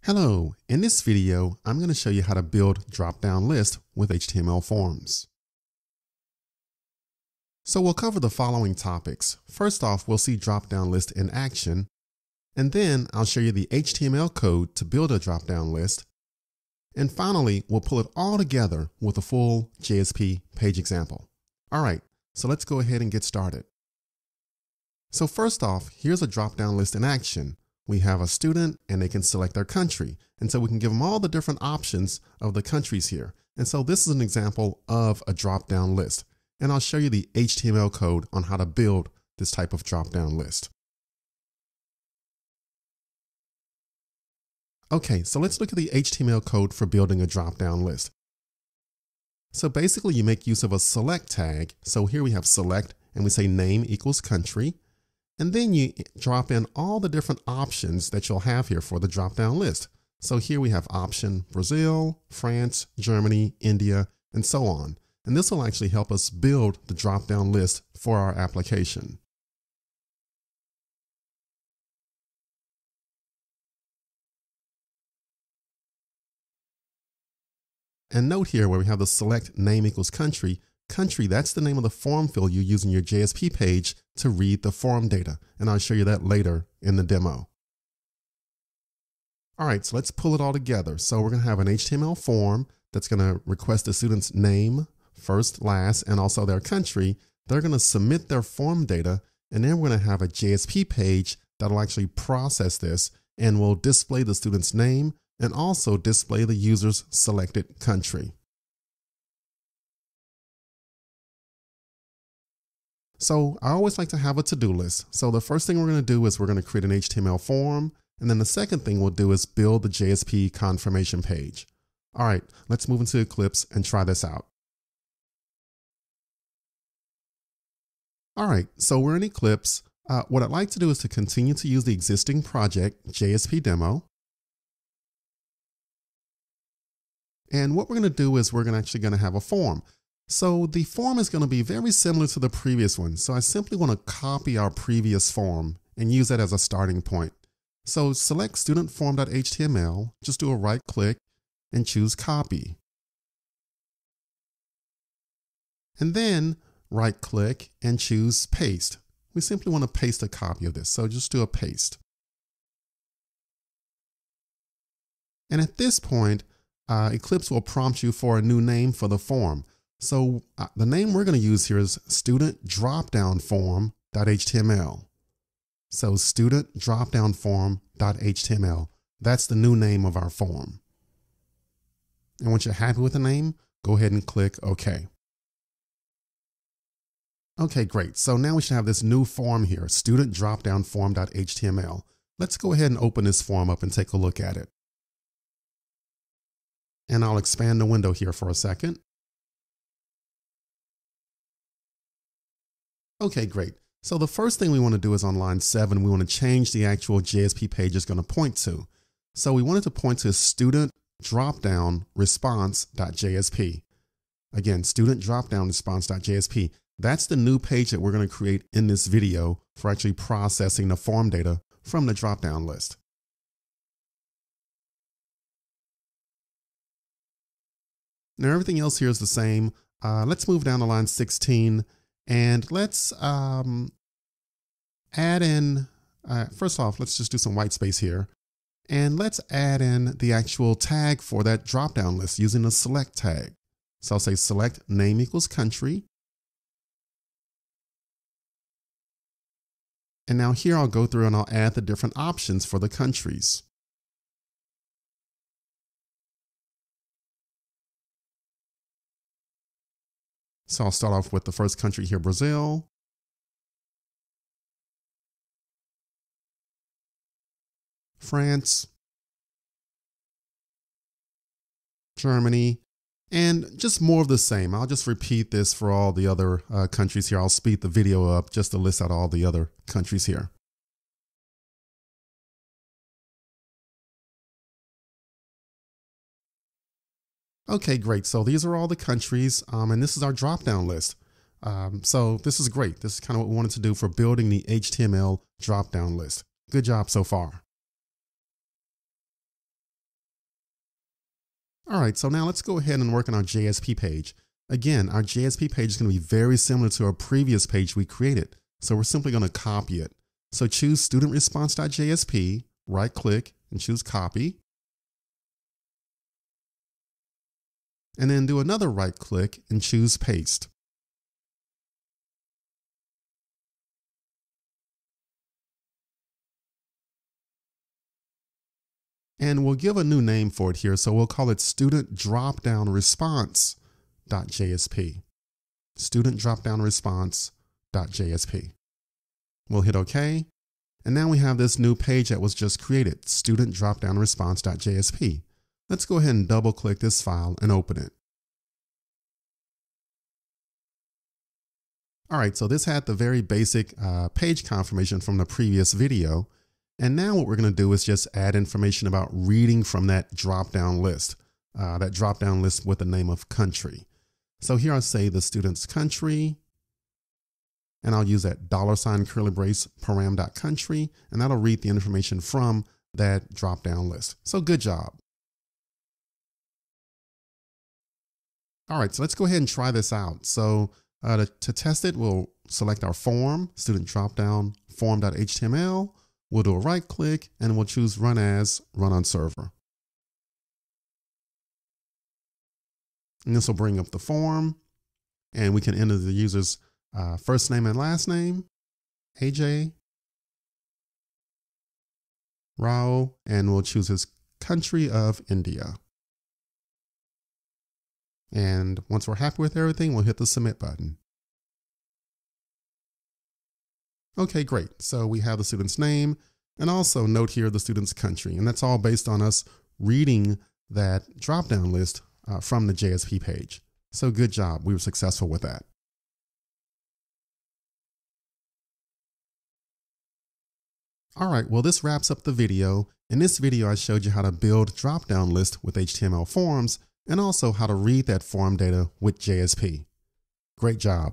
Hello, in this video, I'm going to show you how to build drop-down lists with HTML forms. So we'll cover the following topics. First off, we'll see drop-down list in action, and then I'll show you the HTML code to build a drop-down list. And finally, we'll pull it all together with a full JSP page example. All right, so let's go ahead and get started. So first off, here's a drop-down list in action. We have a student and they can select their country. And so we can give them all the different options of the countries here. And so this is an example of a drop-down list. And I'll show you the HTML code on how to build this type of drop-down list. Okay, so let's look at the HTML code for building a drop-down list. So basically you make use of a select tag. So here we have select and we say name equals country. And then you drop in all the different options that you'll have here for the drop-down list. So here we have option Brazil, France, Germany, India, and so on. And this will actually help us build the drop-down list for our application. And note here where we have the select name equals country, that's the name of the form field you use in your JSP page to read the form data. And I'll show you that later in the demo. All right, so let's pull it all together. So we're going to have an HTML form that's going to request the student's name, first, last, and also their country. They're going to submit their form data, and then we're going to have a JSP page that'll actually process this and will display the student's name and also display the user's selected country. So I always like to have a to-do list. So the first thing we're going to do is we're going to create an HTML form. And then the second thing we'll do is build the JSP confirmation page. All right, let's move into Eclipse and try this out. All right, so we're in Eclipse. What I'd like to do is to continue to use the existing project, JSP demo. And what we're going to do is we're actually going to have a form. So the form is going to be very similar to the previous one. So I simply want to copy our previous form and use that as a starting point. So select studentform.html, just do a right click and choose copy. And then right click and choose paste. We simply want to paste a copy of this. So just do a paste. And at this point, Eclipse will prompt you for a new name for the form. So the name we're going to use here is student dropdown form.html. So student dropdown form.html. That's the new name of our form. And once you're happy with the name, go ahead and click OK. Okay, great. So now we should have this new form here, student dropdown form.html. Let's go ahead and open this form up and take a look at it. And I'll expand the window here for a second. Okay, great. So the first thing we want to do is on line 7, we want to change the actual JSP page it's going to point to. So we want it to point to student dropdown response.jsp. Again, student dropdown response.jsp. That's the new page that we're going to create in this video for actually processing the form data from the dropdown list. Now everything else here is the same. Let's move down to line 16. And let's add in, first off, let's just do some white space here. And let's add in the actual tag for that drop-down list using the select tag. So I'll say select name equals country. And now here I'll go through and I'll add the different options for the countries. So I'll start off with the first country here, Brazil. France. Germany. And just more of the same. I'll just repeat this for all the other countries here. I'll speed the video up just to list out all the other countries here. Okay, great. So these are all the countries, and this is our drop-down list. So this is great. This is kind of what we wanted to do for building the HTML drop-down list. Good job so far. All right, so now let's go ahead and work on our JSP page. Again, our JSP page is going to be very similar to our previous page we created. So we're simply going to copy it. So choose studentresponse.jsp, right click and choose copy. And then do another right click and choose paste. And we'll give a new name for it here. So we'll call it student dropdown response.jsp. Student dropdown response.jsp. We'll hit OK. And now we have this new page that was just created, student dropdown response.jsp. Let's go ahead and double click this file and open it. All right, so this had the very basic page confirmation from the previous video. And now what we're going to do is just add information about reading from that drop-down list with the name of country. So here I'll say the student's country, and I'll use that $ curly brace param.country, and that'll read the information from that drop-down list. So good job. All right, so let's go ahead and try this out. So to test it, we'll select our form, student dropdown form.html. We'll do a right click and we'll choose run as, run on server. And this will bring up the form, and we can enter the user's first name and last name, AJ, Rao, and we'll choose his country of India. And once we're happy with everything, we'll hit the submit button. Okay, great. So we have the student's name, and also note here the student's country. And that's all based on us reading that drop-down list from the JSP page. So good job. We were successful with that. All right, well, this wraps up the video. In this video, I showed you how to build drop-down lists with HTML forms and also how to read that form data with JSP. Great job.